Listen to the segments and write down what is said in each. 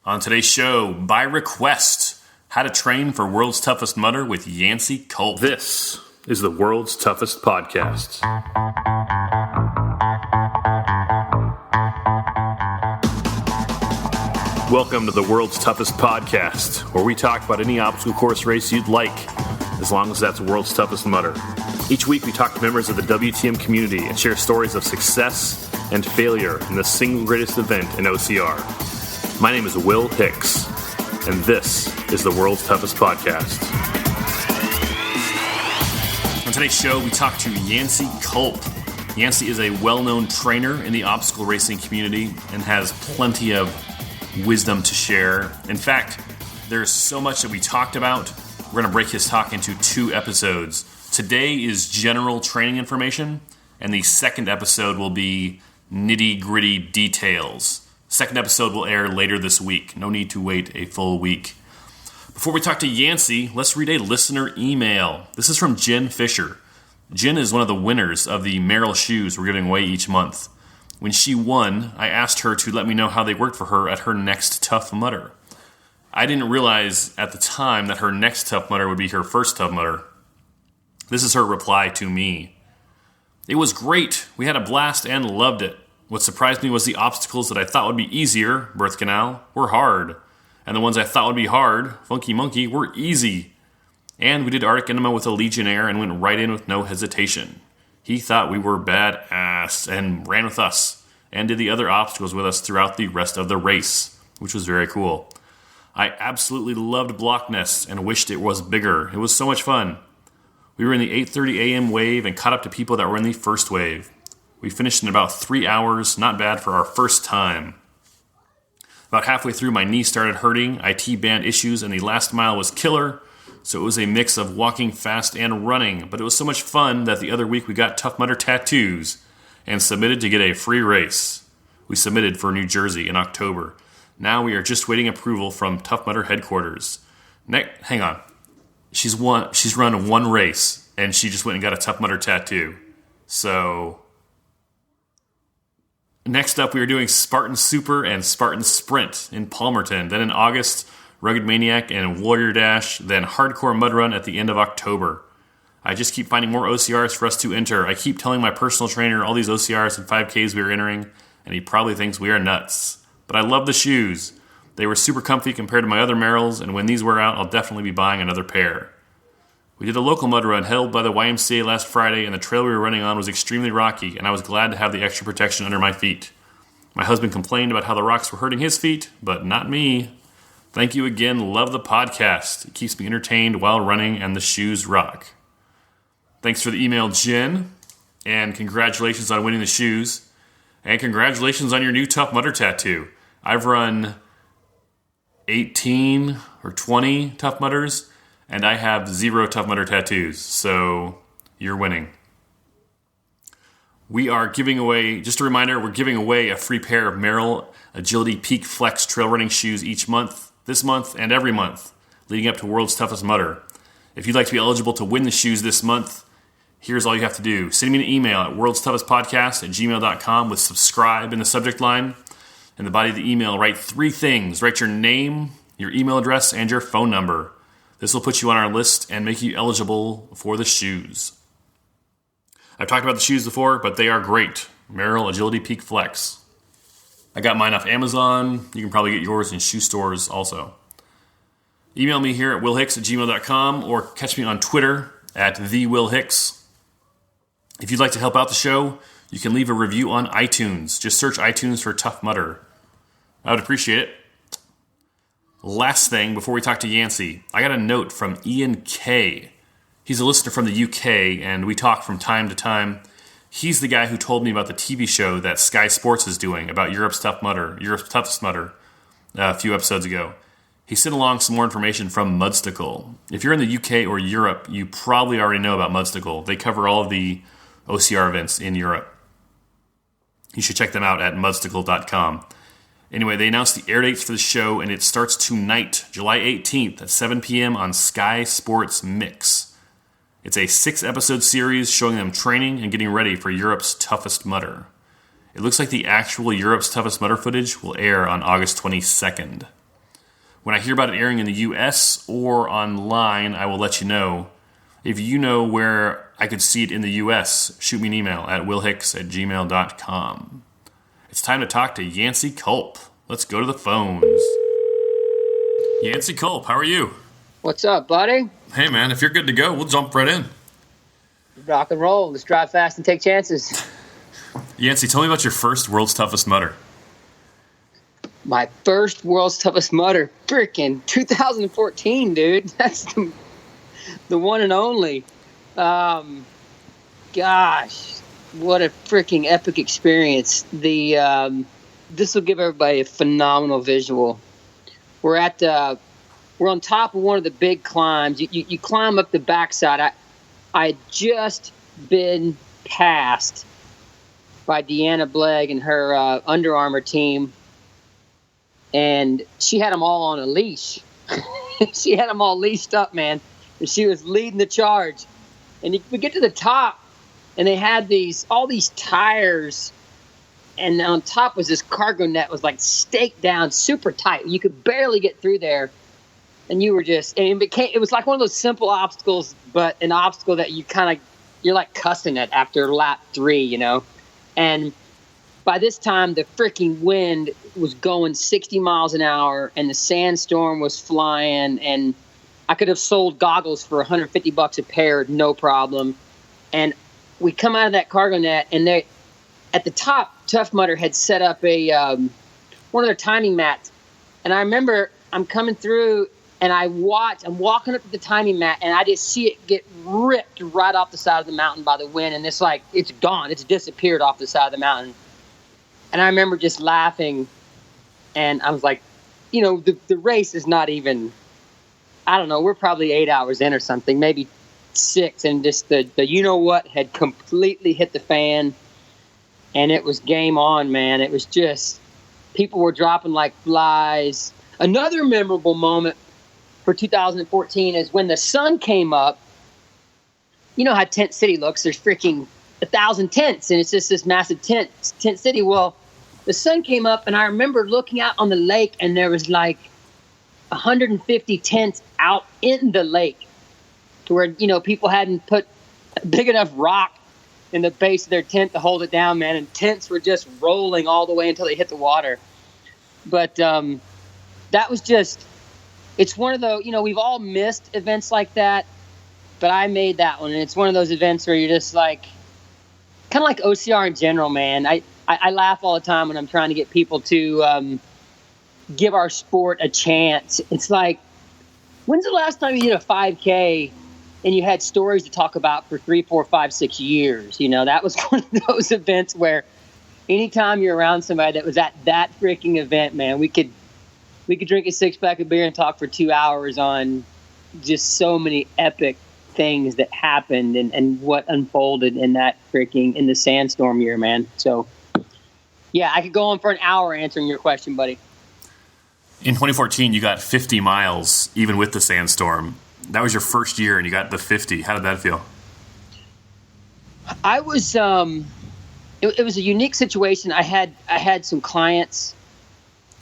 On today's show, by request, how to train for World's Toughest Mudder with Yancy Culp. This is the World's Toughest Podcast. Welcome to the World's Toughest Podcast, where we talk about any obstacle course race you'd like, as long as that's World's Toughest Mudder. Each week we talk to members of the WTM community and share stories of success and failure in the single greatest event in OCR. My name is Will Hicks, and this is the World's Toughest Podcast. On today's show, we talk to Yancy Culp. Yancy is a well-known trainer in the obstacle racing community and has plenty of wisdom to share. In fact, there's so much that we talked about. We're going to break his talk into 2 episodes. Today is general training information, and the second episode will be nitty-gritty details. Second episode will air later this week. No need to wait a full week. Before we talk to Yancy, let's read a listener email. This is from Jen Fisher. Jen is one of the winners of the Merrill shoes we're giving away each month. When she won, I asked her to let me know how they worked for her at her next Tough Mudder. I didn't realize at the time that her next Tough Mudder would be her first Tough Mudder. This is her reply to me. It was great. We had a blast and loved it. What surprised me was the obstacles that I thought would be easier, birth canal, were hard. And the ones I thought would be hard, funky monkey, were easy. And we did Arctic Enema with a Legionnaire and went right in with no hesitation. He thought we were badass and ran with us and did the other obstacles with us throughout the rest of the race, which was very cool. I absolutely loved Block Nest and wished it was bigger. It was so much fun. We were in the 8:30 a.m. wave and caught up to people that were in the first wave. We finished in about 3 hours, not bad for our first time. About halfway through, my knee started hurting, IT band issues, and the last mile was killer. So it was a mix of walking fast and running, but it was so much fun that the other week we got Tough Mudder tattoos and submitted to get a free race. We submitted for New Jersey in October. Now we are just waiting approval from Tough Mudder headquarters. Hang on. She's run one race, and she just went and got a Tough Mudder tattoo. So next up, we are doing Spartan Super and Spartan Sprint in Palmerton. Then in August, Rugged Maniac and Warrior Dash, then Hardcore Mud Run at the end of October. I just keep finding more OCRs for us to enter. I keep telling my personal trainer all these OCRs and 5Ks we are entering, and he probably thinks we are nuts. But I love the shoes. They were super comfy compared to my other Merrills, and when these wear out, I'll definitely be buying another pair. We did a local mud run held by the YMCA last Friday, and the trail we were running on was extremely rocky, and I was glad to have the extra protection under my feet. My husband complained about how the rocks were hurting his feet, but not me. Thank you again. Love the podcast. It keeps me entertained while running, and the shoes rock. Thanks for the email, Jen, and congratulations on winning the shoes. And congratulations on your new Tough Mudder tattoo. I've run 18 or 20 Tough Mudders, and I have 0 Tough Mudder tattoos, so you're winning. We are giving away, just a reminder, we're giving away a free pair of Merrill Agility Peak Flex trail running shoes each month, this month, and every month, leading up to World's Toughest Mudder. If you'd like to be eligible to win the shoes this month, here's all you have to do. Send me an email at worldstoughestpodcast@gmail.com with subscribe in the subject line. In the body of the email, write 3 things. Write your name, your email address, and your phone number. This will put you on our list and make you eligible for the shoes. I've talked about the shoes before, but they are great. Merrill Agility Peak Flex. I got mine off Amazon. You can probably get yours in shoe stores also. Email me here at willhicks@gmail.com or catch me on Twitter at @thewillhicks. If you'd like to help out the show, you can leave a review on iTunes. Just search iTunes for Tough Mudder. I would appreciate it. Last thing, before we talk to Yancy, I got a note from Ian K. He's a listener from the UK, and we talk from time to time. He's the guy who told me about the TV show that Sky Sports is doing about Europe's Toughest Mudder, a few episodes ago. He sent along some more information from Mudstacle. If you're in the UK or Europe, you probably already know about Mudstacle. They cover all of the OCR events in Europe. You should check them out at mudstacle.com. Anyway, they announced the air dates for the show, and it starts tonight, July 18th at 7 p.m. on Sky Sports Mix. It's a 6-episode series showing them training and getting ready for Europe's Toughest Mudder. It looks like the actual Europe's Toughest Mudder footage will air on August 22nd. When I hear about it airing in the U.S. or online, I will let you know. If you know where I could see it in the U.S., shoot me an email at willhicks@gmail.com. It's time to talk to Yancy Culp. Let's go to the phones. Yancy Culp, how are you? What's up, buddy? Hey, man, if you're good to go, we'll jump right in. Rock and roll. Let's drive fast and take chances. Yancy, tell me about your first World's Toughest Mudder. My first World's Toughest Mudder. Frickin' 2014, dude. That's the one and only. Gosh, what a freaking epic experience. This will give everybody a phenomenal visual. We're on top of one of the big climbs. You climb up the backside. I had just been passed by Deanna Blegg and her Under Armour team, and she had them all on a leash. She had them all leashed up, man. And she was leading the charge. And we get to the top, and they had all these tires, and on top was this cargo net was like staked down super tight. You could barely get through there. And you were just, and it was like one of those simple obstacles, but an obstacle that you're like cussing it after lap 3, you know? And by this time, the freaking wind was going 60 miles an hour, and the sandstorm was flying, and I could have sold goggles for $150 a pair, no problem. And we come out of that cargo net, and at the top, Tough Mudder had set up one of their timing mats. And I remember I'm coming through, and I'm walking up to the timing mat, and I just see it get ripped right off the side of the mountain by the wind, and it's gone. It's disappeared off the side of the mountain. And I remember just laughing, and I was like, the race is not even, I don't know, we're probably 8 hours in or something, maybe 6, and just the you-know-what had completely hit the fan, and it was game on, man. It was just, people were dropping like flies. Another memorable moment for 2014 is when the sun came up. You know how Tent City looks. There's freaking 1,000 tents, and it's just this massive tent city. Well, the sun came up, and I remember looking out on the lake, and there was like 150 tents out in the lake to where, people hadn't put a big enough rock in the base of their tent to hold it down, man, and tents were just rolling all the way until they hit the water. But that was just, it's one of those, we've all missed events like that, but I made that one, and it's one of those events where you're just like, kind of like OCR in general, man. I laugh all the time when I'm trying to get people to give our sport a chance. It's like, when's the last time you did a 5K and you had stories to talk about for 3, 4, 5, 6 years? That was one of those events where anytime you're around somebody that was at that freaking event, man, we could drink a 6-pack of beer and talk for 2 hours on just so many epic things that happened and what unfolded in the sandstorm year, man. So, yeah, I could go on for an hour answering your question, buddy. In 2014, you got 50 miles, even with the sandstorm. That was your first year, and you got the 50. How did that feel? I was, it was a unique situation. I had some clients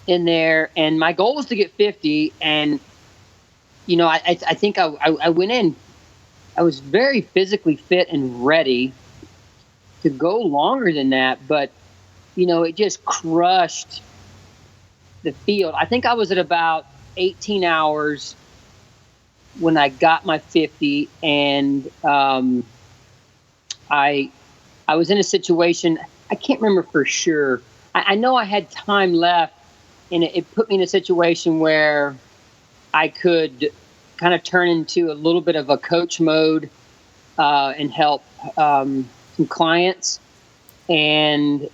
in there, and my goal was to get 50. And, I think I went in, I was very physically fit and ready to go longer than that, but, it just crushed the field. I think I was at about 18 hours when I got my 50, and I was in a situation, I can't remember for sure. I know I had time left, and it put me in a situation where I could kind of turn into a little bit of a coach mode and help some clients. And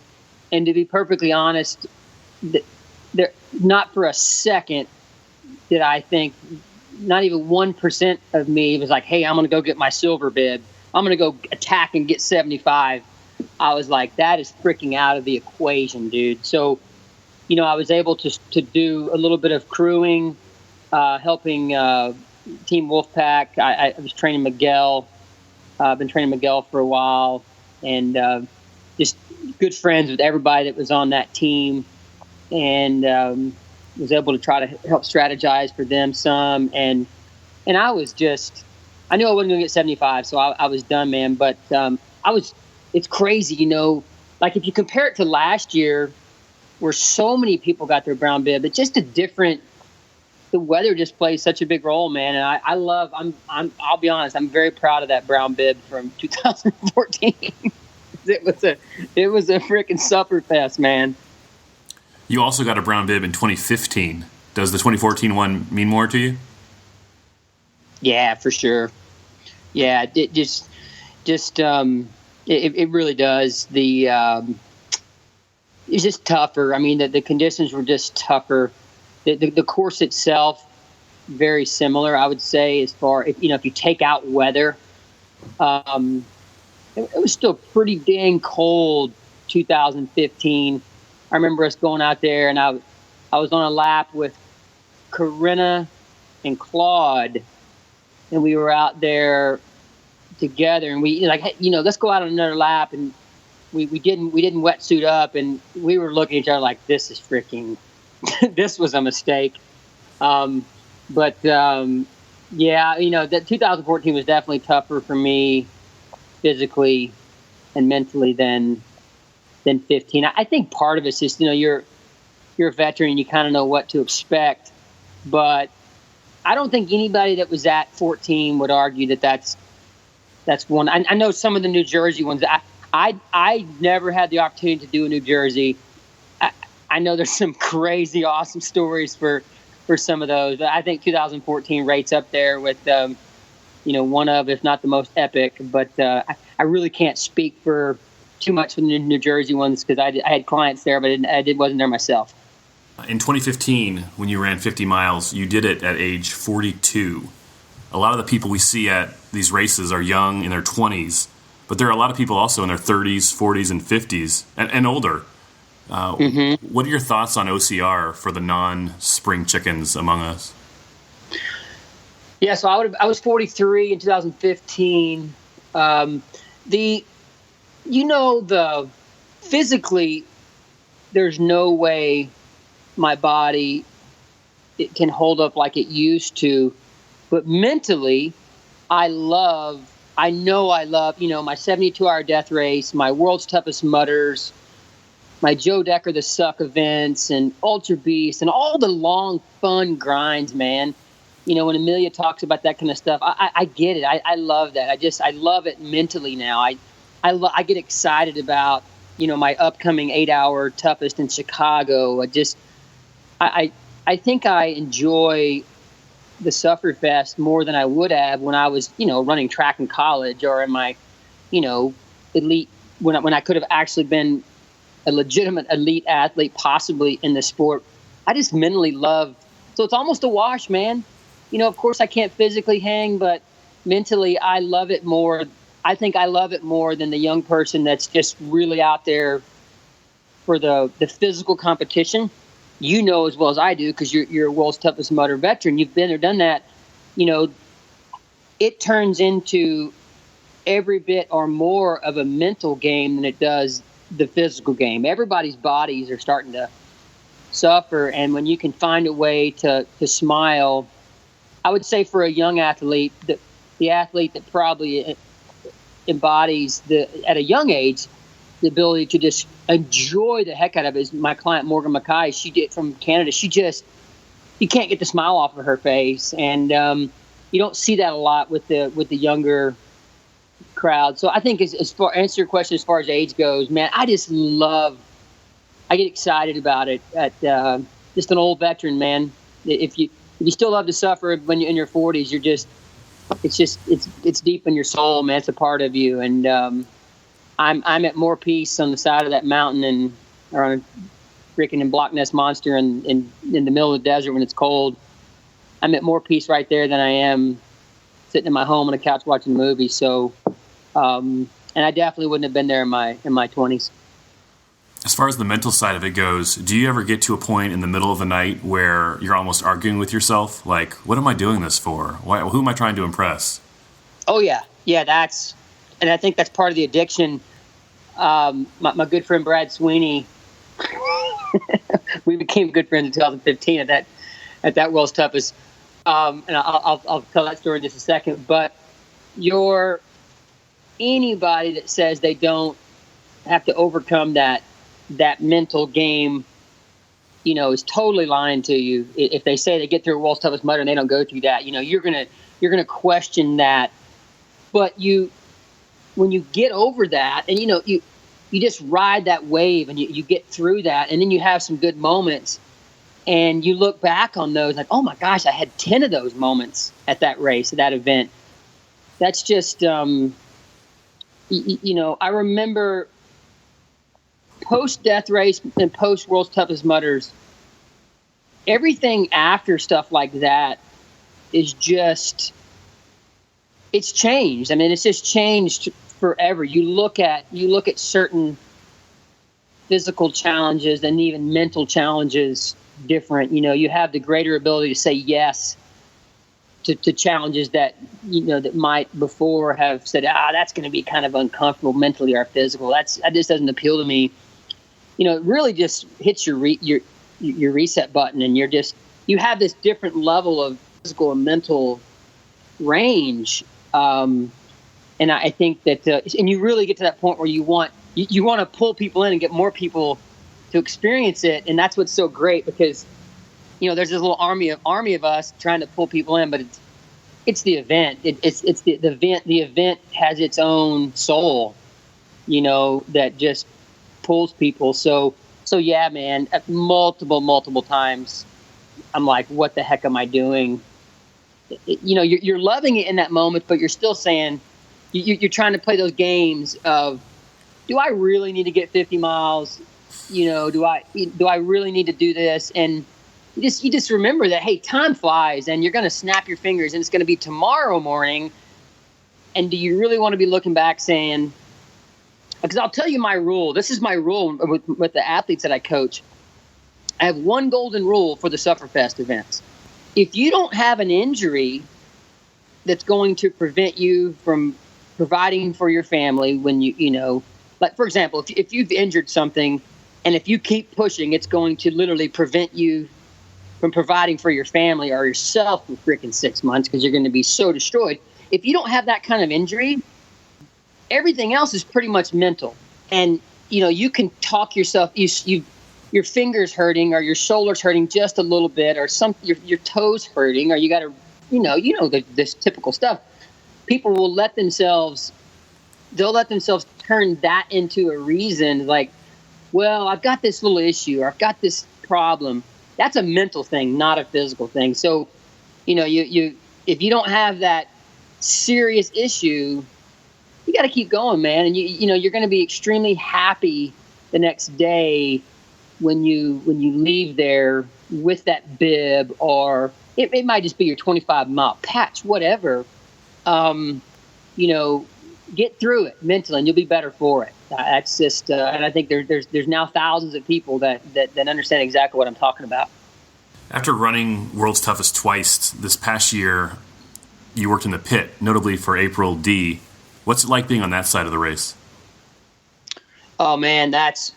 to be perfectly honest, there not for a second did I think, not even 1% of me was like, hey, I'm going to go get my silver bib. I'm going to go attack and get 75. I was like, that is freaking out of the equation, dude. So, I was able to do a little bit of crewing, helping Team Wolfpack. I was training Miguel. I've been training Miguel for a while, and just good friends with everybody that was on that team. And was able to try to help strategize for them some. And I was just, I knew I wasn't going to get 75, so I was done, man. But it's crazy, you know, like if you compare it to last year where so many people got their brown bib, it's just the weather just plays such a big role, man. And I'll be honest, I'm very proud of that brown bib from 2014. It was a freaking supper fest, man. You also got a brown bib in 2015. Does the 2014 one mean more to you? Yeah, for sure. Yeah, it really does. It's just tougher. I mean, the conditions were just tougher. The course itself, very similar, I would say, as far if you take out weather. It was still pretty dang cold 2015. I remember us going out there, and I was on a lap with Corinna and Claude, and we were out there together, and we let's go out on another lap, and we didn't wetsuit up, and we were looking at each other like, this is freaking this was a mistake. Yeah, that 2014 was definitely tougher for me physically and mentally than 15. I think part of it's just, you're a veteran and you kind of know what to expect, but I don't think anybody that was at 14 would argue that's one. I know some of the New Jersey ones. I never had the opportunity to do a New Jersey. I know there's some crazy, awesome stories for some of those. I think 2014 rates up there with, one of, if not the most epic. But I really can't speak for too much for the New Jersey ones because I had clients there, but I wasn't there myself. In 2015, when you ran 50 miles, you did it at age 42. A lot of the people we see at these races are young in their 20s, but there are a lot of people also in their 30s, 40s, and 50s, and older. What are your thoughts on OCR for the non-spring chickens among us? Yeah, so I was 43 in 2015. Physically, there's no way my body it can hold up like it used to, but mentally, I love my 72-hour death race, my world's toughest mudders, my Joe Decker the Suck events, and Ultra Beast, and all the long, fun grinds, man. When Amelia talks about that kind of stuff, I get it. I love that. I love it mentally now. I get excited about, my upcoming 8-hour toughest in Chicago. I think I enjoy the Sufferfest more than I would have when I was, running track in college or in my, elite, when I could have actually been a legitimate elite athlete, possibly in the sport. I just mentally love. So it's almost a wash, man. Of course I can't physically hang, but mentally I love it more. I think I love it more than the young person that's just really out there for the physical competition. As well as I do, because you're a world's toughest mudder veteran. You've been there, done that. It turns into every bit or more of a mental game than it does the physical game. Everybody's bodies are starting to suffer, and when you can find a way to smile, I would say for a young athlete, the athlete that probably embodies at a young age the ability to just enjoy the heck out of it is my client Morgan Mckay. She did from Canada. You can't get the smile off of her face, and you don't see that a lot with the younger crowd. So I think as far answer your question as far as age goes, man, I get excited about it at just an old veteran, man. If you still love to suffer when you're in your 40s, it's deep in your soul, man. It's a part of you. And I'm at more peace on the side of that mountain or on a freaking Block Ness Monster in the middle of the desert when it's cold. I'm at more peace right there than I am sitting in my home on a couch watching a movie. So, and I definitely wouldn't have been there in my 20s. As far as the mental side of it goes, do you ever get to a point in the middle of the night where you're almost arguing with yourself? Like, what am I doing this for? Who am I trying to impress? Oh, yeah. Yeah, and I think that's part of the addiction. My good friend Brad Sweeney, we became good friends in 2015 at that World's Toughest. And I'll tell that story in just a second. But anybody that says they don't have to overcome that mental game, is totally lying to you. If they say they get through a World's Toughest Mudder and they don't go through that, you're gonna question that. But when you get over that, and you just ride that wave and you get through that, and then you have some good moments, and you look back on those like, oh my gosh, I had 10 of those moments at that race, at that event. That's just, I remember post-death race and post-World's Toughest Mudders, everything after stuff like that is just, it's changed. I mean, it's just changed forever. You look at certain physical challenges and even mental challenges different. You have the greater ability to say yes to challenges that that might before have said, that's going to be kind of uncomfortable mentally or physical. That just doesn't appeal to me. It really just hits your reset button, and you have this different level of physical and mental range. And I think that, and you really get to that point where you want to pull people in and get more people to experience it. And that's what's so great, because, there's this little army of us trying to pull people in, but it's the event. It's the event. The event has its own soul, that just pulls people. So yeah, man, multiple times I'm like, what the heck am I doing? You're loving it in that moment, but you're still saying, you're trying to play those games of, do I really need to get 50 miles? Do I really need to do this? And you just remember that, hey, time flies, and you're going to snap your fingers, and it's going to be tomorrow morning. And do you really want to be looking back saying, because I'll tell you my rule. This is my rule with the athletes that I coach. I have one golden rule for the Sufferfest events. If you don't have an injury that's going to prevent you from providing for your family when like, for example, if you've injured something, and if you keep pushing, it's going to literally prevent you from providing for your family or yourself for freaking 6 months, because you're going to be so destroyed. If you don't have that kind of injury, everything else is pretty much mental. And, you can talk yourself, your fingers hurting or your shoulders hurting just a little bit, or your toes hurting, or you got to, this typical stuff. People will let themselves turn that into a reason, like, well, I've got this little issue, or I've got this problem. That's a mental thing, not a physical thing. So, you if you don't have that serious issue, you got to keep going, man. And you're going to be extremely happy the next day when you leave there with that bib, or it might just be your 25-mile patch, whatever. Get through it mentally, and you'll be better for it. That's just, and I think there's now thousands of people that understand exactly what I'm talking about. After running World's Toughest twice this past year, you worked in the pit, notably for April D. What's it like being on that side of the race? Oh man, that's,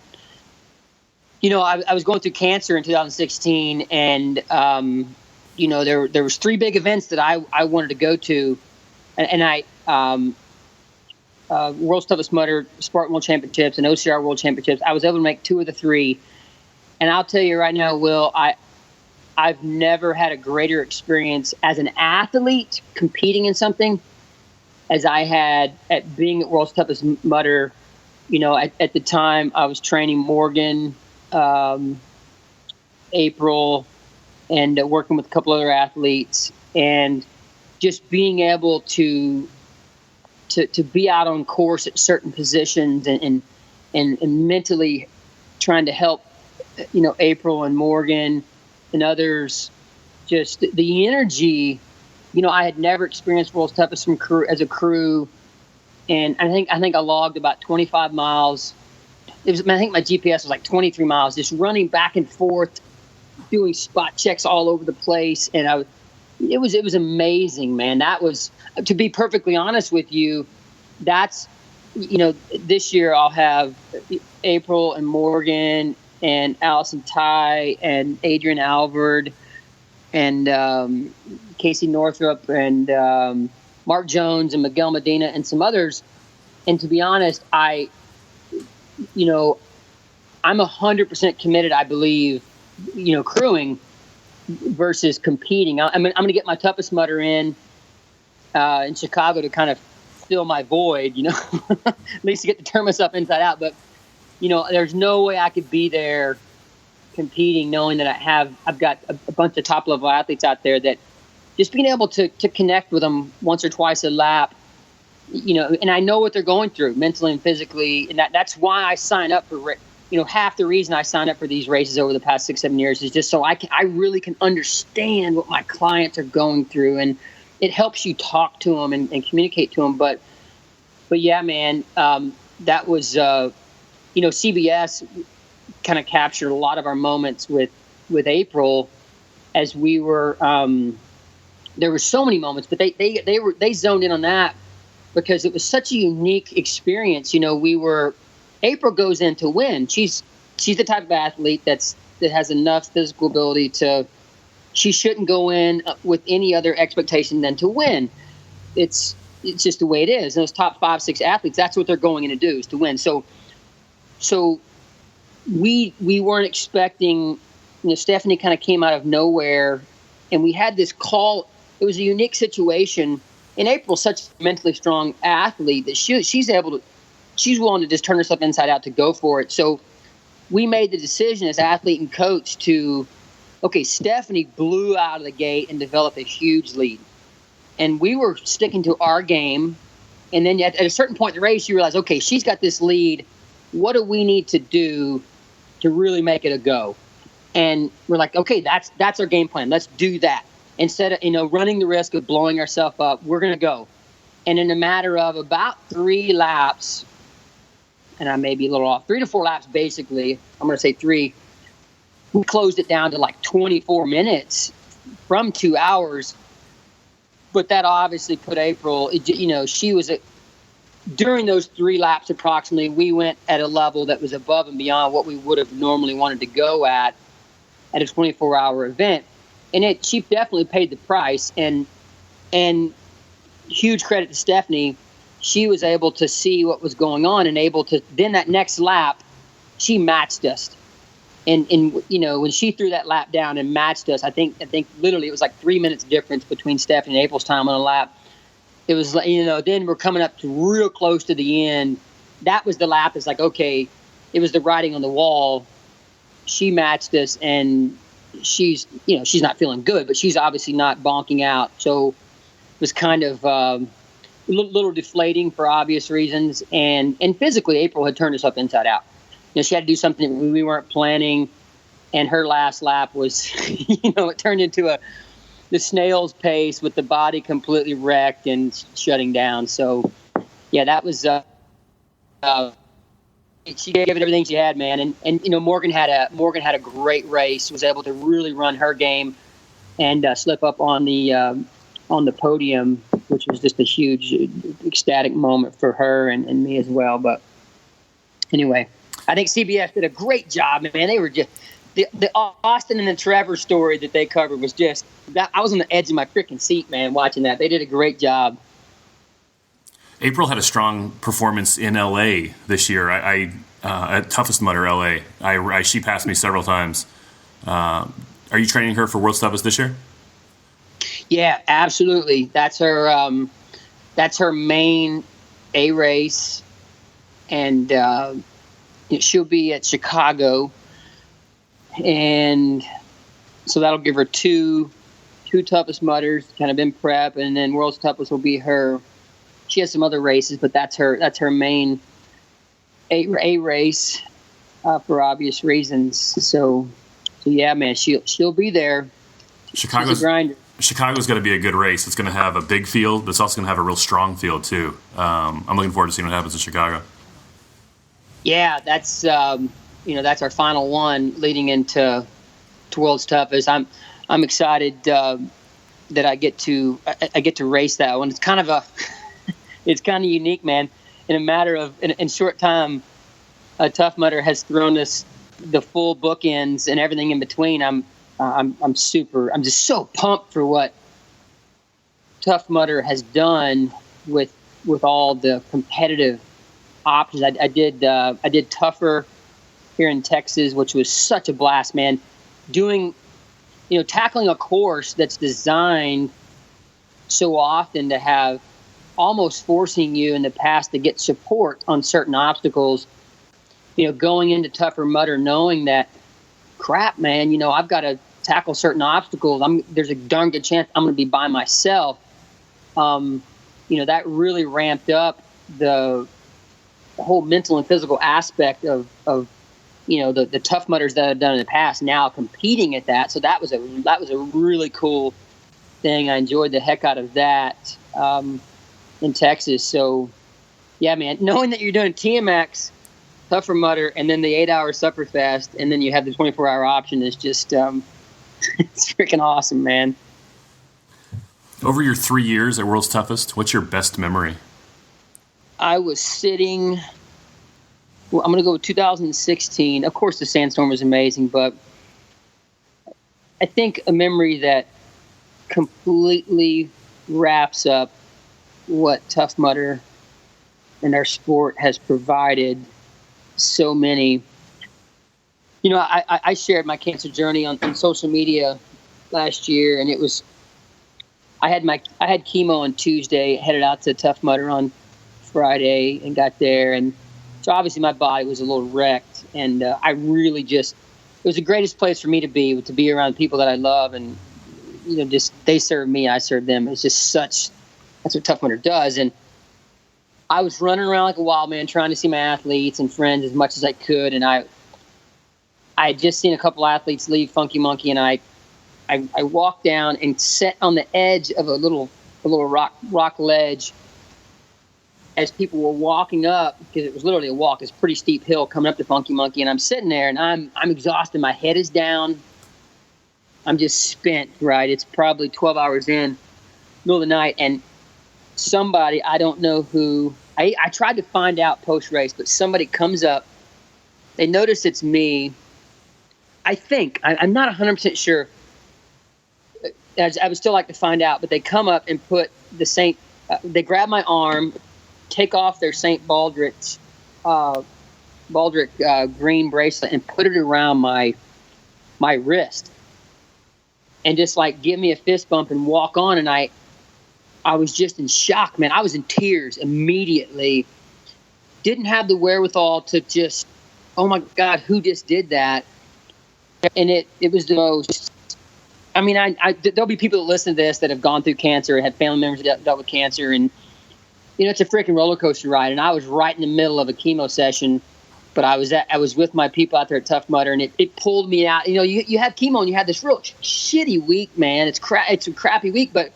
I was going through cancer in 2016, and there was 3 big events that I wanted to go to, and I. World's Toughest Mudder, Spartan World Championships, and OCR World Championships. I was able to make 2 of the 3. And I'll tell you right now, Will, I've never had a greater experience as an athlete competing in something as I had at being at World's Toughest Mudder. At the time I was training Morgan, April, and working with a couple other athletes, and just being able to be out on course at certain positions and mentally trying to help, April and Morgan and others, just the energy, I had never experienced World's Toughest as a crew. And I think I logged about 25 miles. I think my GPS was like 23 miles, just running back and forth, doing spot checks all over the place. And it was amazing, man. That was, to be perfectly honest with you, that's, this year I'll have April and Morgan and Allison Tai and Adrian Alvord and Casey Northrup and Mark Jones and Miguel Medina and some others. And to be honest, I'm 100% committed, I believe, crewing versus competing. I'm going to get my toughest mudder in Chicago to kind of fill my void, at least to get to turn myself inside out. But, there's no way I could be there competing knowing that I've got a bunch of top level athletes out there that just being able to connect with them once or twice a lap, and I know what they're going through mentally and physically. And that's why I sign up for, half the reason I signed up for these races over the past 6-7 years is just so I really can understand what my clients are going through. And it helps you talk to them and communicate to them. But yeah, man, that was, CBS kind of captured a lot of our moments with April as we were, there were so many moments, but they zoned in on that because it was such a unique experience. April goes in to win. She's the type of athlete that has enough physical ability she shouldn't go in with any other expectation than to win. It's just the way it is. And those top 5-6 athletes, that's what they're going in to do, is to win. So we weren't expecting, Stephanie kind of came out of nowhere and we had this call. It was a unique situation. And April's such a mentally strong athlete that she's willing to just turn herself inside out to go for it. So we made the decision as athlete and coach Stephanie blew out of the gate and developed a huge lead. And we were sticking to our game. And then at a certain point in the race, you realize, okay, she's got this lead. What do we need to do to really make it a go? And we're like, okay, that's our game plan. Let's do that. Instead of, running the risk of blowing ourselves up, we're going to go. And in a matter of about 3 laps, and I may be a little off, 3 to 4 laps, basically, I'm going to say 3, we closed it down to like 24 minutes from 2 hours. But that obviously put April, she was during those 3 laps approximately, we went at a level that was above and beyond what we would have normally wanted to go at a 24-hour event. And she definitely paid the price. And huge credit to Stephanie. She was able to see what was going on and able to, then that next lap, she matched us. And when she threw that lap down and matched us, I think literally it was like 3 minutes difference between Stephanie and April's time on a lap. It was like, then we're coming up to real close to the end. That was the lap. It's like, okay, it was the writing on the wall. She matched us and she's not feeling good, but she's obviously not bonking out. So it was kind of a little deflating for obvious reasons. And physically, April had turned us up inside out. She had to do something we weren't planning. And her last lap was, it turned into the snail's pace with the body completely wrecked and shutting down. So, yeah, that was she gave it everything she had, man. And Morgan had a great race. Was able to really run her game and slip up on the podium, which was just a huge ecstatic moment for her and me as well. But anyway, I think CBS did a great job, man. They were just the Austin and the Trevor story that they covered was just that. I was on the edge of my freaking seat, man, watching that. They did a great job. April had a strong performance in LA this year. I at Toughest Mudder LA. She passed me several times. Are you training her for World's Toughest this year? Yeah, absolutely. That's her main A race, and she'll be at Chicago, and so that'll give her two Toughest Mudders kind of in prep, and then World's Toughest will be her. She has some other races, but that's her main A race for obvious reasons. So yeah, man, she'll be there. Chicago's a grinder. Chicago's going to be a good race. It's going to have a big field, but it's also going to have a real strong field too. I'm looking forward to seeing what happens in Chicago. Yeah, that's that's our final one leading into World's Toughest. I'm excited that I get to race that one. It's kind of unique, man. In a matter of in short time, Tough Mudder has thrown us the full bookends and everything in between, I'm just so pumped for what Tough Mudder has done with all the competitive options. I did Tougher here in Texas, which was such a blast, man. Tackling a course that's designed so often to have almost forcing you in the past to get support on certain obstacles, going into Tougher Mudder, knowing that, crap, man, I've got to tackle certain obstacles. There's a darn good chance I'm going to be by myself. That really ramped up the whole mental and physical aspect of the Tough Mudders that I've done in the past, now competing at that. So that was a really cool thing. I enjoyed the heck out of that in Texas. So, yeah, man, knowing that you're doing TMX, Tougher Mudder, and then the 8-hour Supperfest, and then you have the 24-hour option is just it's freaking awesome, man. Over your 3 years at World's Toughest, what's your best memory? I was sitting, I'm going to go with 2016. Of course, the sandstorm was amazing, but I think a memory that completely wraps up what Tough Mudder and our sport has provided so many. I shared my cancer journey on social media last year, and it was, I had chemo on Tuesday, headed out to Tough Mudder on Friday, and got there, and so obviously my body was a little wrecked, and I really it was the greatest place for me to be around people that I love, and just they serve me, I serve them. It's just that's what Tough Mudder does. And I was running around like a wild man trying to see my athletes and friends as much as I could, and I had just seen a couple athletes leave Funky Monkey, and I walked down and sat on the edge of a little rock ledge as people were walking up, because it was literally a walk. It's a pretty steep hill coming up to Funky Monkey, and I'm sitting there, and I'm exhausted. My head is down. I'm just spent, right? It's probably 12 hours in, middle of the night, and somebody, I don't know who, I tried to find out post-race, but somebody comes up. They notice it's me. I think, I'm not 100% sure. I would still like to find out, but they come up and put they grab my arm, take off their St. Baldrick green bracelet and put it around my wrist, and just like give me a fist bump and walk on. And I was just in shock, man. I was in tears immediately. Didn't have the wherewithal to just, oh my God, who just did that? And it was the most, I mean, there'll be people that listen to this that have gone through cancer and had family members that dealt with cancer, and it's a freaking roller coaster ride. And I was right in the middle of a chemo session, but I was with my people out there at Tough Mudder, and it pulled me out. You have chemo and you have this real shitty week, man. It's a crappy week, but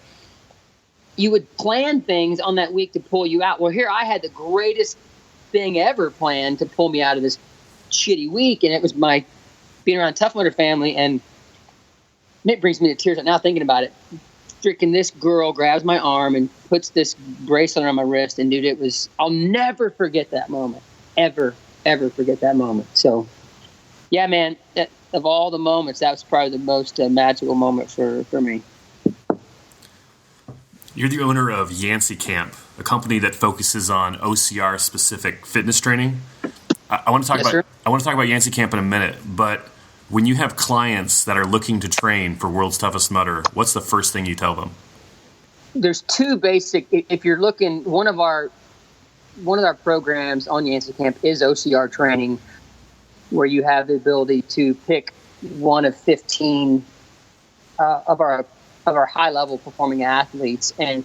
you would plan things on that week to pull you out. Well, here I had the greatest thing ever planned to pull me out of this shitty week, and it was my being around Tough Mudder family, and it brings me to tears right now thinking about it. Freaking this girl grabs my arm and puts this bracelet on my wrist, and dude, I'll never forget that moment. Ever forget that moment. So, yeah, man, of all the moments, that was probably the most magical moment for me. You're the owner of Yancy Camp, a company that focuses on OCR-specific fitness training. I want to talk about Yancy Camp in a minute, but when you have clients that are looking to train for World's Toughest Mudder, what's the first thing you tell them? There's two basic. If you're looking, one of our programs on Yancy Camp is OCR training, where you have the ability to pick one of 15 of our high level performing athletes. And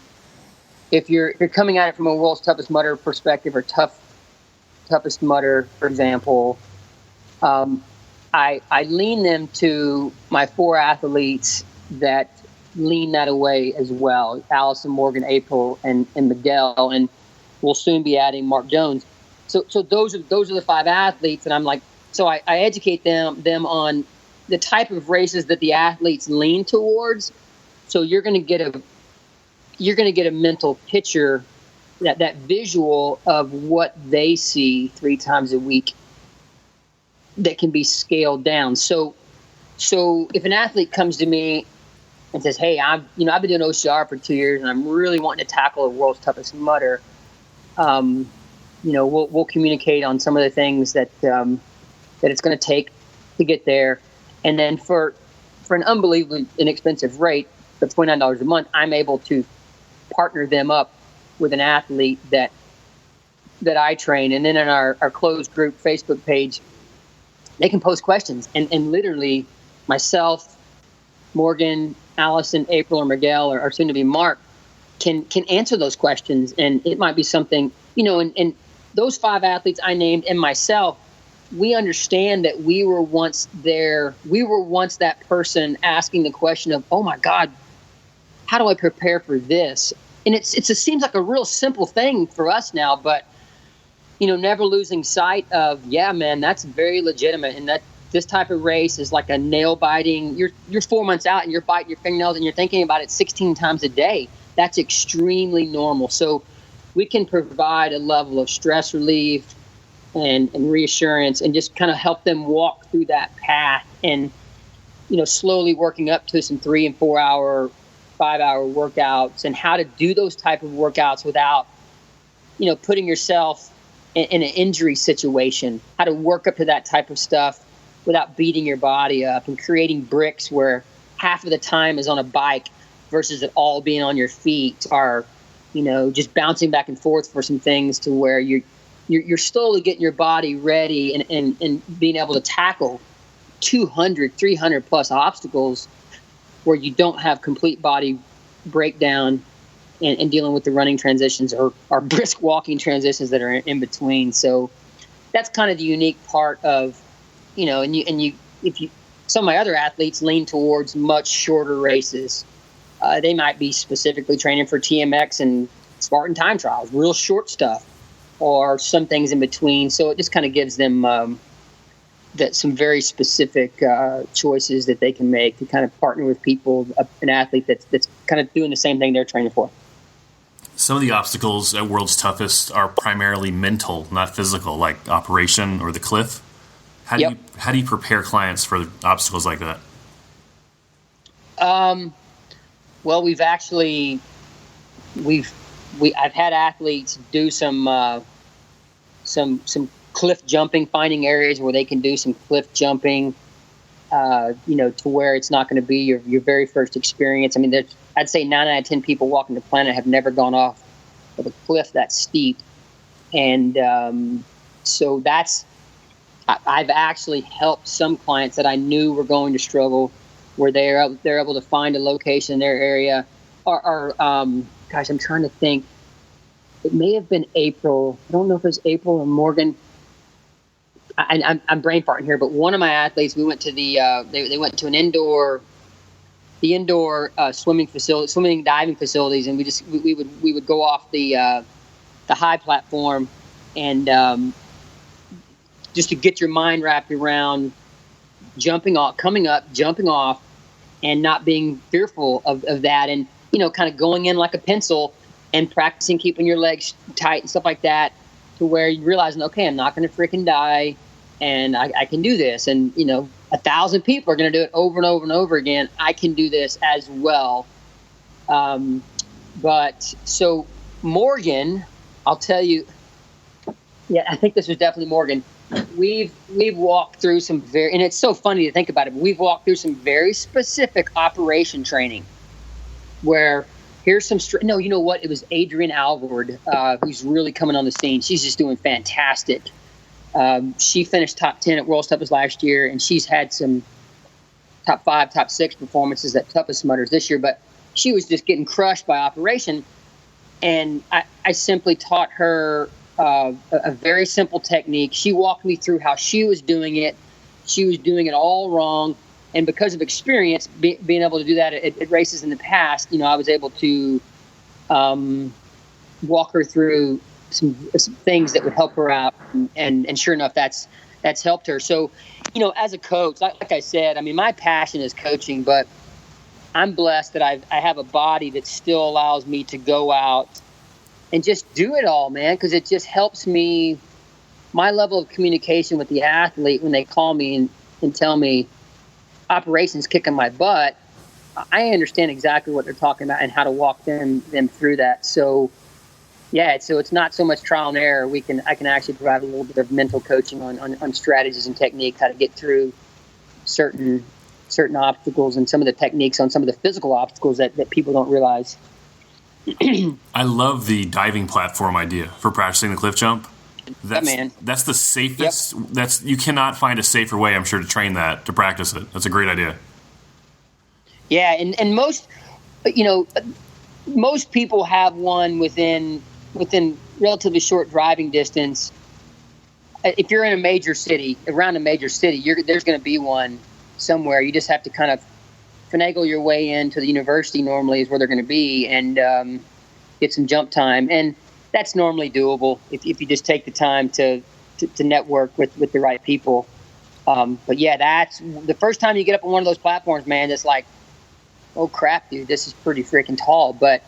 if you're coming at it from a World's Toughest Mudder perspective, or Toughest Mudder, for example, I lean them to my 4 athletes that lean that away as well: Allison, Morgan, April, and Miguel, and we'll soon be adding Mark Jones. So those are the 5 athletes, and I'm like, so I educate them on the type of races that the athletes lean towards. So you're going to get a mental picture, that visual of what they see 3 times a week that can be scaled down. So if an athlete comes to me and says, "Hey, I've been doing OCR for 2 years, and I'm really wanting to tackle the world's toughest mudder," we'll communicate on some of the things that it's going to take to get there, and then for an unbelievably inexpensive rate of $29 a month, I'm able to partner them up with an athlete that I train, and then in our closed group Facebook page, they can post questions, and literally myself, Morgan, Allison, April, or Miguel, or soon to be Mark, can answer those questions. And it might be something, and those 5 athletes I named and myself, we understand that we were once that person asking the question of, oh my God, how do I prepare for this? And it seems like a real simple thing for us now, but never losing sight of, yeah, man, that's very legitimate. And that this type of race is like a nail biting. You're 4 months out and you're biting your fingernails and you're thinking about it 16 times a day. That's extremely normal. So we can provide a level of stress relief and reassurance and just kind of help them walk through that path and, slowly working up to some 3 and 4 hour, 5 hour workouts, and how to do those type of workouts without, putting yourself in an injury situation, how to work up to that type of stuff without beating your body up, and creating bricks where half of the time is on a bike versus it all being on your feet, are, just bouncing back and forth for some things to where you're slowly getting your body ready and being able to tackle 200, 300 plus obstacles where you don't have complete body breakdown and dealing with the running transitions or brisk walking transitions that are in between. So that's kind of the unique part of, some of my other athletes lean towards much shorter races. They might be specifically training for TMX and Spartan time trials, real short stuff, or some things in between. So it just kind of gives them some very specific choices that they can make to kind of partner with people, an athlete that's kind of doing the same thing they're training for. Some of the obstacles at World's Toughest are primarily mental, not physical, like operation or the cliff. How do you prepare clients for obstacles like that? Well, I've had athletes do some cliff jumping, finding areas where they can do some cliff jumping, to where it's not going to be your very first experience. I mean, I'd say 9 out of 10 people walking the planet have never gone off of a cliff that steep. And so I've actually helped some clients that I knew were going to struggle, where they're able to find a location in their area. Or I'm trying to think. It may have been April. I don't know if it was April or Morgan. I'm brain farting here, but one of my athletes, we went to they went to an indoor swimming diving facilities, and we would go off the high platform, and just to get your mind wrapped around jumping off, coming up, jumping off, and not being fearful of that, and kind of going in like a pencil and practicing keeping your legs tight and stuff like that, to where you realizing, okay, I'm not going to freaking die, and I can do this. And 1,000 people are going to do it over and over and over again. I can do this as well. But so Morgan, I'll tell you, I think this was definitely Morgan. We've walked through some and it's so funny to think about it, but we've walked through some very specific operation training where here's some you know what? It was Adrienne Alvord, who's really coming on the scene. She's just doing fantastic. She finished top 10 at World's Toughest last year, and she's had some top 5, top 6 performances at Toughest Mudders this year, but she was just getting crushed by operation. And I simply taught her a very simple technique. She walked me through how she was doing it. She was doing it all wrong. And because of experience, being able to do that at races in the past, I was able to walk her through some things that would help her out. And sure enough, that's helped her. So, as a coach, like I said, I mean, my passion is coaching, but I'm blessed that I have a body that still allows me to go out and just do it all, man, because it just helps me my level of communication with the athlete when they call me and tell me operations kicking my butt, I understand exactly what they're talking about and how to walk them through that. So, so it's not so much trial and error. I can actually provide a little bit of mental coaching on strategies and techniques, how to get through certain obstacles, and some of the techniques on some of the physical obstacles that people don't realize. I love the diving platform idea for practicing the cliff jump. That's the safest. Yep. You cannot find a safer way, I'm sure, to practice it. That's a great idea. Yeah, and most people have one within relatively short driving distance. If you're in around a major city, there's going to be one somewhere. You just have to kind of finagle your way into the university. Normally is where they're going to be, and get some jump time, and that's normally doable if you just take the time to network with the right people. But yeah, that's the first time you get up on one of those platforms, man. It's like, oh crap, dude, this is pretty freaking tall. But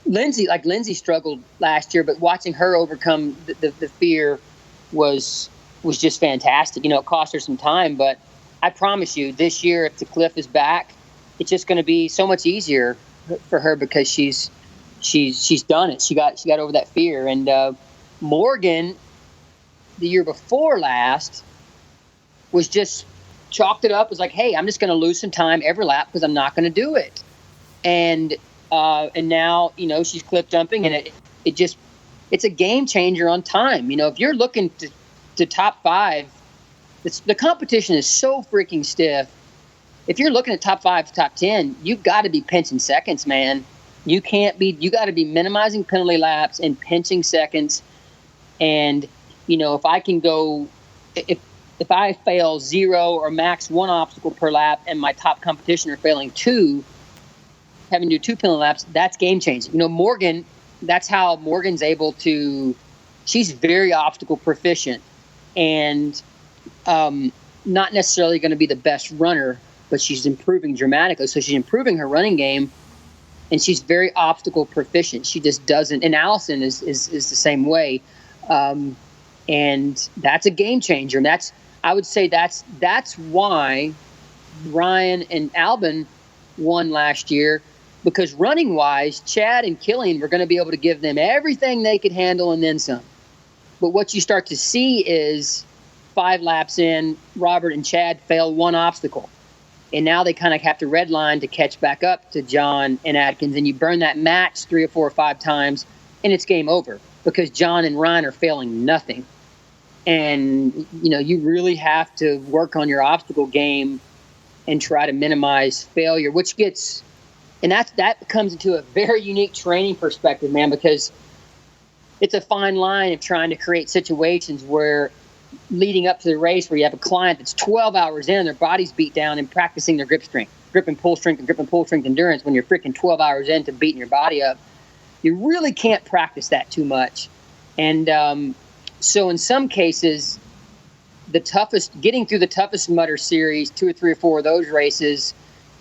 Lindsay struggled last year, but watching her overcome the fear was just fantastic. It cost her some time, but I promise you, this year, if the cliff is back, it's just going to be so much easier for her because she's done it. She got over that fear. And Morgan, the year before last, was just chalked it up. Was like, hey, I'm just going to lose some time every lap because I'm not going to do it. And now she's cliff jumping, and it's a game changer on time. If you're looking to top 5, the competition is so freaking stiff. If you're looking at top 5, top 10, you've got to be pinching seconds, man. You got to be minimizing penalty laps and pinching seconds. And, if I fail 0 or max 1 obstacle per lap and my top competition are failing 2, having to do 2 penalty laps, that's game changing. Morgan, that's how Morgan's able to, she's very obstacle proficient and not necessarily going to be the best runner, but she's improving dramatically. So she's improving her running game, and she's very obstacle proficient. She just doesn't. And Allison is the same way, and that's a game changer. And I would say that's why Ryan and Albin won last year, because running wise, Chad and Killian were going to be able to give them everything they could handle and then some. But what you start to see is 5 laps in, Robert and Chad fail 1 obstacle. And now they kind of have to redline to catch back up to John and Adkins. And you burn that match 3 or 4 or 5 times, and it's game over because John and Ryan are failing nothing. And, you really have to work on your obstacle game and try to minimize failure, which gets – and that comes into a very unique training perspective, man, because it's a fine line of trying to create situations where – leading up to the race where you have a client that's 12 hours in, their body's beat down and practicing their grip and pull strength endurance when you're freaking 12 hours into beating your body up. You really can't practice that too much. And so in some cases, getting through the toughest Mudder series, 2 or 3 or 4 of those races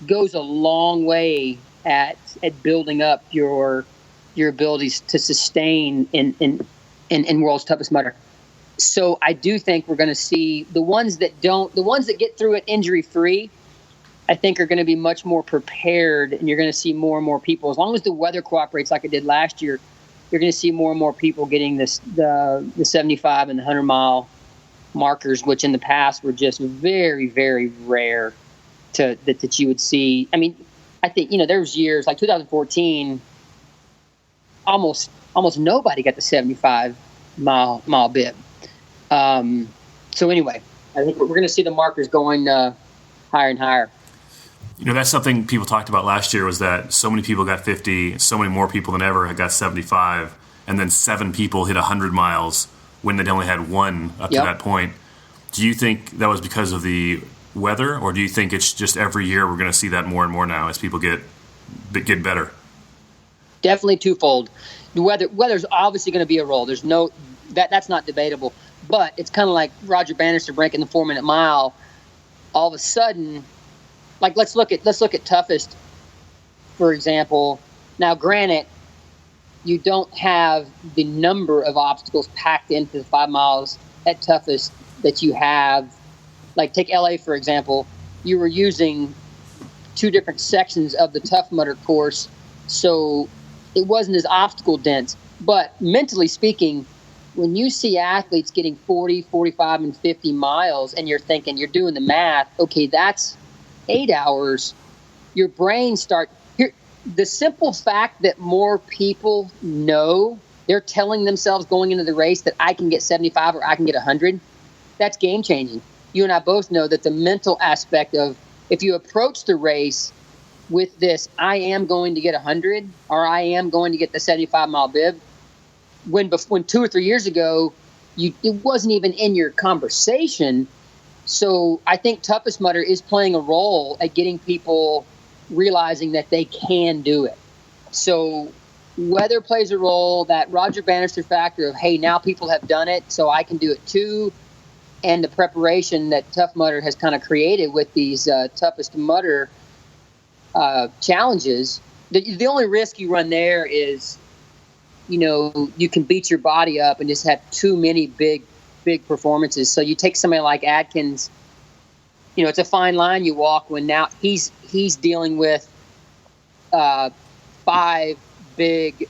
goes a long way at building up your abilities to sustain in World's Toughest Mudder. So I do think we're going to see the ones that get through it injury-free, I think are going to be much more prepared, and you're going to see more and more people. As long as the weather cooperates like it did last year, you're going to see more and more people getting the 75 and the 100-mile markers, which in the past were just very, very rare that you would see. I mean, I think, there was years like 2014, almost nobody got the 75-mile bib. So anyway, I think we're going to see the markers going higher and higher. That's something people talked about last year, was that so many people got 50, so many more people than ever had got 75, and then 7 people hit 100 miles when they'd only had 1 up to that point. Do you think that was because of the weather, or do you think it's just every year we're going to see that more and more now as people get better? Definitely twofold. The weather's obviously going to be a role. There's no that's not debatable. But it's kind of like Roger Bannister breaking the 4-minute mile. All of a sudden, like let's look at toughest, for example. Now, granted, you don't have the number of obstacles packed into the 5 miles at toughest that you have. Like take LA, for example, you were using 2 different sections of the Tough Mudder course, so it wasn't as obstacle dense. But mentally speaking, when you see athletes getting 40, 45, and 50 miles, and you're thinking, you're doing the math, okay, that's 8 hours, your brain the simple fact that more people know, they're telling themselves going into the race that I can get 75 or I can get 100, that's game changing. You and I both know that the mental aspect of, if you approach the race with this, I am going to get 100 or I am going to get the 75-mile bib, when 2 or 3 years ago, it wasn't even in your conversation. So I think Toughest Mudder is playing a role at getting people realizing that they can do it. So weather plays a role, that Roger Bannister factor of, hey, now people have done it, so I can do it too. And the preparation that Tough Mudder has kind of created with these Toughest Mudder challenges. The only risk you run there is, you can beat your body up and just have too many big performances. So you take somebody like Atkins, it's a fine line you walk when now he's dealing with 5 big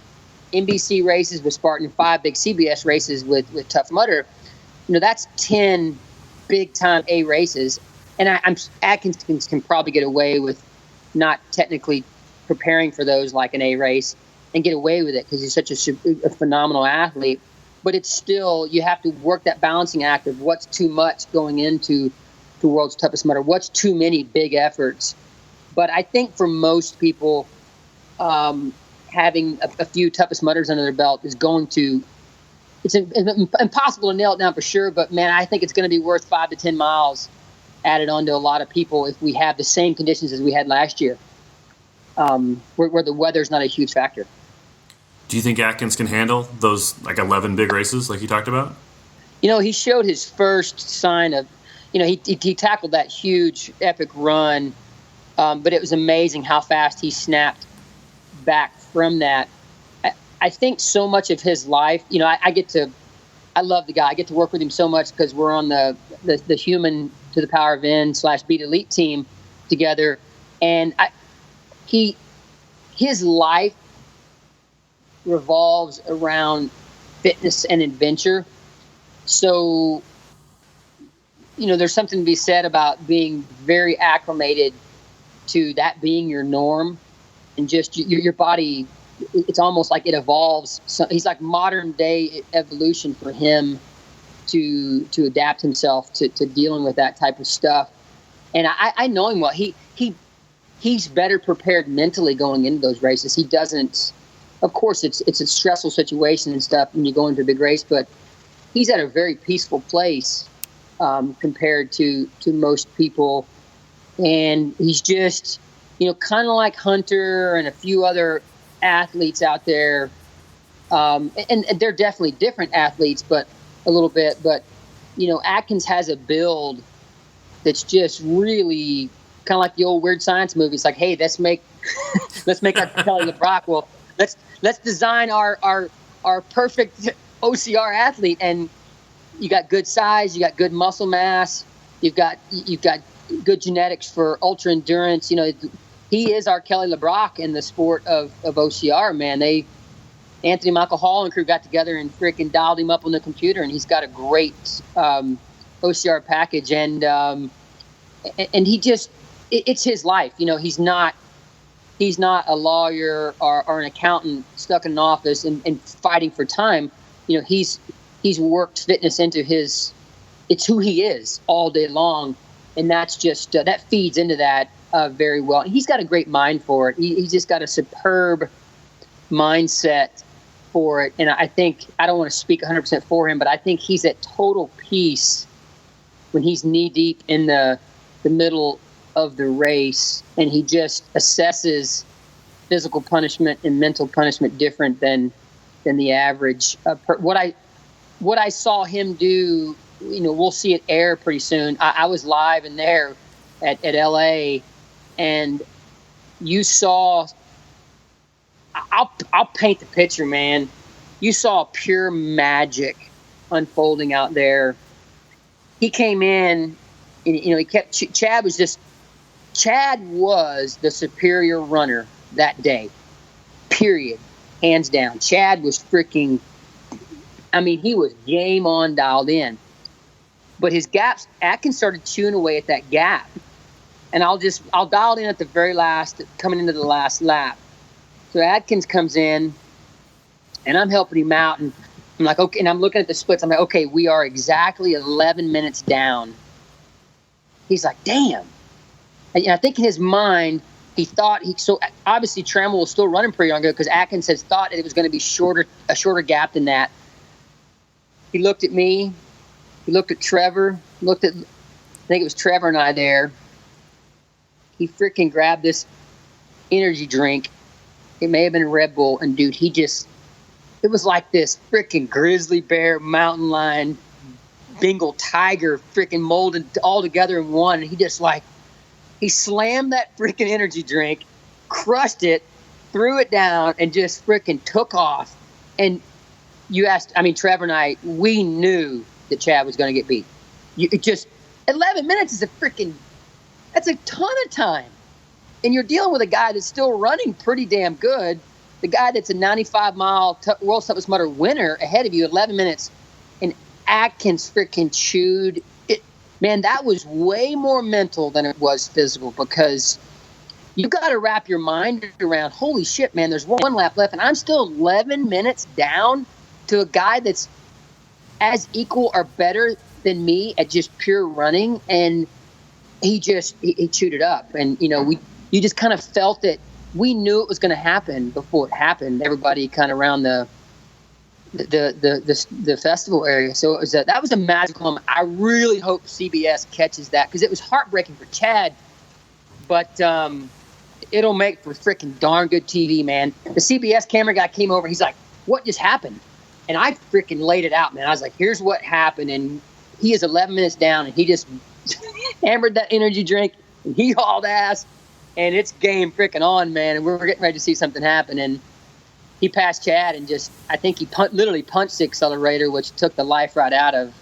NBC races with Spartan, 5 big CBS races with Tough Mudder. That's 10 big-time A races. And Atkins can probably get away with not technically preparing for those like an A race and get away with it because he's such a phenomenal athlete. But it's still, you have to work that balancing act of what's too much going into the world's toughest mudder, what's too many big efforts. But I think for most people, having a few toughest mudders under their belt is going to, it's impossible to nail it down for sure, but man, I think it's going to be worth 5 to 10 miles added on to a lot of people if we have the same conditions as we had last year, where the weather's not a huge factor. Do you think Atkins can handle those 11 big races like you talked about? He showed his first sign of, he tackled that huge epic run, but it was amazing how fast he snapped back from that. I think so much of his life, I love the guy. I get to work with him so much because we're on the Human to the Power of N / Beat Elite team together. And his life revolves around fitness and adventure. So, there's something to be said about being very acclimated to that being your norm, and just your body, it's almost like it evolves. So he's like modern day evolution for him to adapt himself to dealing with that type of stuff. And I know him well. He's better prepared mentally going into those races. He doesn't, of course it's a stressful situation and stuff when you go into a big race, but he's at a very peaceful place compared to most people. And he's just, kind of like Hunter and a few other athletes out there. And they're definitely different athletes, but a little bit. But, Atkins has a build that's just really kind of like the old Weird Science movies. Like, hey, let's make our Kelly LeBrock. Well, let's design our perfect OCR athlete. And you got good size, you got good muscle mass, you've got good genetics for ultra endurance. He is our Kelly LeBrock in the sport of OCR, man. Anthony Michael Hall and crew got together and freaking dialed him up on the computer, and he's got a great OCR package. And he just, it's his life. He's not a lawyer or an accountant stuck in an office and fighting for time. He's worked fitness into it's who he is all day long. And that's just, that feeds into that very well. And he's got a great mind for it. He's just got a superb mindset for it. And I think, I don't want to speak 100% for him, but I think he's at total peace when he's knee deep in the middle of the race, and he just assesses physical punishment and mental punishment different than the average. What I saw him do, we'll see it air pretty soon. I was live in there at LA, and you saw I'll paint the picture, man. You saw pure magic unfolding out there. He came in, and, he kept. Chad was the superior runner that day. Period. Hands down. Chad was freaking. I mean, he was game on, dialed in. But his gaps, Atkins started chewing away at that gap. And I'll dial in at the very last, coming into the last lap. So Atkins comes in, and I'm helping him out, and I'm like, okay, and I'm looking at the splits. I'm like, okay, we are exactly 11 minutes down. He's like, damn. And I think in his mind, he thought so obviously Trammell was still running pretty darn good because Atkins has thought it was going to be a shorter gap than that. He looked at me. He looked at Trevor. I think it was Trevor and I there. He freaking grabbed this energy drink. It may have been Red Bull. And, dude, it was like this freaking grizzly bear, mountain lion, Bengal tiger freaking molded all together in one. And he slammed that freaking energy drink, crushed it, threw it down, and just freaking took off. And Trevor and I, we knew that Chad was going to get beat. 11 minutes is that's a ton of time. And you're dealing with a guy that's still running pretty damn good. The guy that's a 95-mile World's Toughest Mudder winner ahead of you, 11 minutes. And Atkins freaking chewed it. Man, that was way more mental than it was physical because you got to wrap your mind around, holy shit, man, there's one lap left. And I'm still 11 minutes down to a guy that's as equal or better than me at just pure running. And he chewed it up. And, you just kind of felt it. We knew it was going to happen before it happened. Everybody kind of around the festival area. So that was a magical moment. I really hope CBS catches that because it was heartbreaking for Chad. But it'll make for freaking darn good TV, man. The CBS camera guy came over. He's like, what just happened? And I freaking laid it out, man. I was like, here's what happened. And he is 11 minutes down, and he just hammered that energy drink, and he hauled ass. And it's game freaking on, man. And we're getting ready to see something happen. And he passed Chad and I think he literally punched the accelerator, which took the life right out of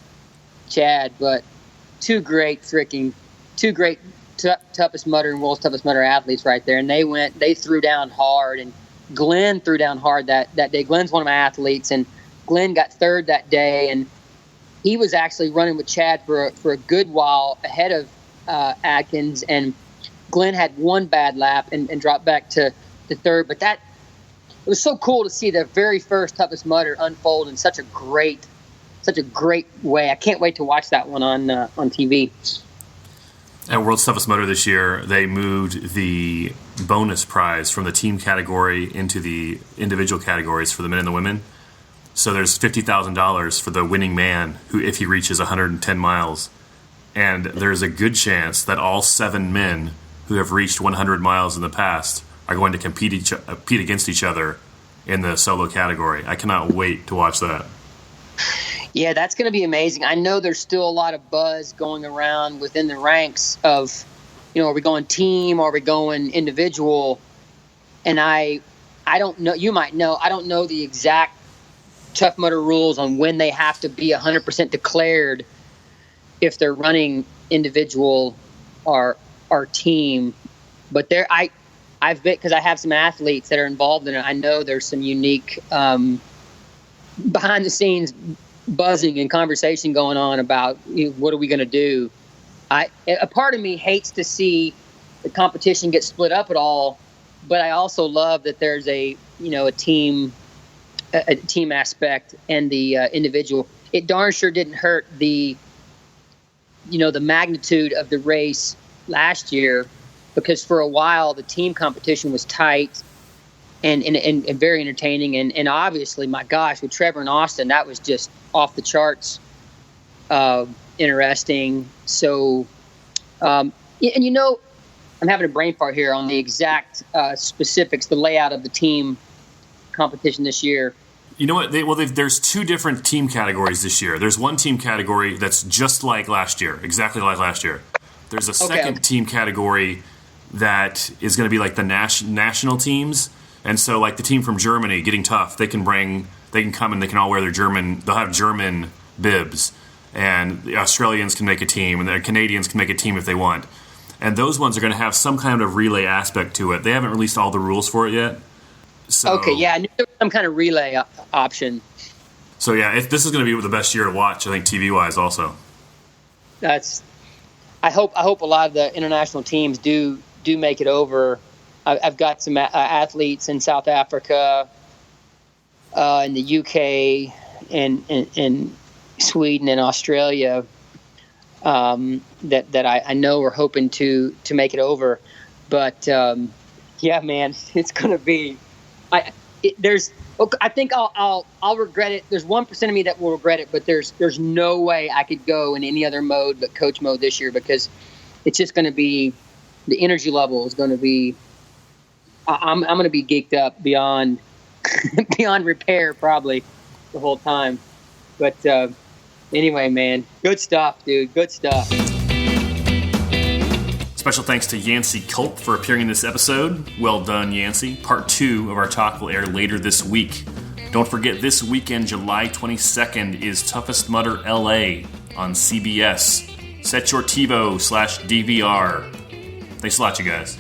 Chad. But two great toughest Mudder and World's Toughest Mudder athletes right there. And they threw down hard. And Glenn threw down hard that day. Glenn's one of my athletes. And Glenn got third that day. And he was actually running with Chad for a good while ahead of Atkins. And Glenn had one bad lap and dropped back to third. But it was so cool to see the very first Toughest Mudder unfold in such a great way. I can't wait to watch that one on TV. At World's Toughest Mudder this year, they moved the bonus prize from the team category into the individual categories for the men and the women. So there's $50,000 for the winning man if he reaches 110 miles. And there's a good chance that all 7 men who have reached 100 miles in the past are going to compete against each other in the solo category. I cannot wait to watch that. Yeah, that's going to be amazing. I know there's still a lot of buzz going around within the ranks of, are we going team or are we going individual? And I don't know. You might know. I don't know the exact Tough Mudder rules on when they have to be 100% declared if they're running individual or team. But I've been, because I have some athletes that are involved in it. I know there's some unique behind the scenes buzzing and conversation going on about what are we going to do. A part of me hates to see the competition get split up at all, but I also love that there's a team aspect and the individual. It darn sure didn't hurt the magnitude of the race last year, because for a while the team competition was tight and very entertaining, and obviously, my gosh, with Trevor and Austin, that was just off the charts interesting. So I'm having a brain fart here on the exact specifics, the layout of the team competition this year. You know what? There's 2 different team categories this year. There's one team category that's just like last year, exactly like last year. There's a second team category that is going to be like the national teams. And so like the team from Germany, Getting Tough, they can come and they can all wear their they'll have German bibs. And the Australians can make a team, and the Canadians can make a team if they want. And those ones are going to have some kind of relay aspect to it. They haven't released all the rules for it yet. So, okay, yeah, I knew there was some kind of relay option. So yeah, this is going to be the best year to watch, I think, TV-wise also. I hope a lot of the international teams do make it over. I've got some athletes in South Africa, in the UK, and Sweden and Australia that I know are hoping to make it over. But yeah, man, it's going to be. I think I'll regret it. There's 1% of me that will regret it, but there's no way I could go in any other mode but coach mode this year, because it's just going to be, the energy level is going to be. I'm going to be geeked up beyond repair probably the whole time. But anyway, man, good stuff, dude. Good stuff. Special thanks to Yancy Culp for appearing in this episode. Well done, Yancy. Part 2 of our talk will air later this week. Don't forget, this weekend, July 22nd, is Toughest Mudder LA on CBS. Set your TiVo/DVR. Thanks a lot, you guys.